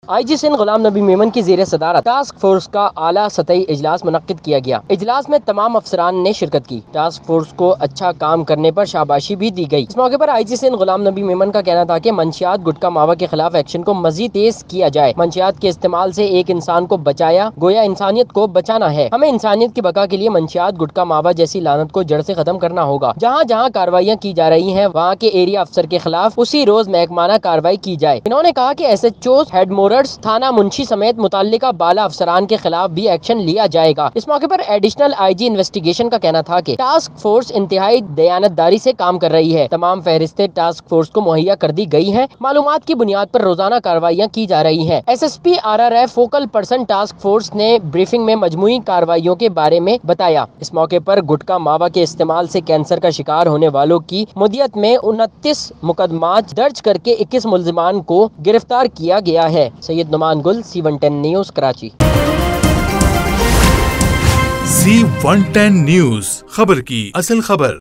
IG Sindh Ghulam Nabi Memon की ज़ेर सदारत टास्क फोर्स का आला सतही इजलास मुनक्किद किया गया। इजलास में तमाम अफसरान ने शिरकत की। टास्क फोर्स को अच्छा काम करने पर शाबाशी भी दी गई। इस मौके पर IG सिंध गुलाम नबी मेमन का कहना था कि मंशियात गुटखा मावा के खिलाफ एक्शन को मजीद तेज किया जाए। मंशियात के इस्तेमाल से एक इंसान को बचाया गोया इंसानियत को बचाना है। हमें इंसानियत की बका के लिए मंशियात गुटखा मावा जैसी लानत को जड़ से खत्म करना होगा। जहाँ जहाँ कार्रवाइयाँ की जा रही हैं वहाँ के एरिया अफसर के खिलाफ उसी रोज महकमाना कार्रवाई की जाए। इन्होंने कहा कि SHO, हेड मोरर्स, थाना मुंशी समेत मुतल्लिका बाला अफसरान के खिलाफ भी एक्शन लिया जाएगा। इस मौके पर एडिशनल IG इन्वेस्टिगेशन का कहना था कि टास्क फोर्स इंतहाई दयानतदारी से काम कर रही है। तमाम फहरिस्तें टास्क फोर्स को मुहैया कर दी गई हैं। मालूमात की बुनियाद पर रोजाना कार्रवाइयाँ की जा रही हैं। SSP RRF focal person task force ने ब्रीफिंग में मजमूई कार्रवाइयों के बारे में बताया। इस मौके पर गुटखा मावा के इस्तेमाल से कैंसर का शिकार होने वालों की मुद्दत में 29 मुकदमात दर्ज करके 21 मुल्जिमान को गिरफ्तार किया गया है। सैयद नुमान गुल, C110 news, Karachi. C110 news, खबर की असल खबर।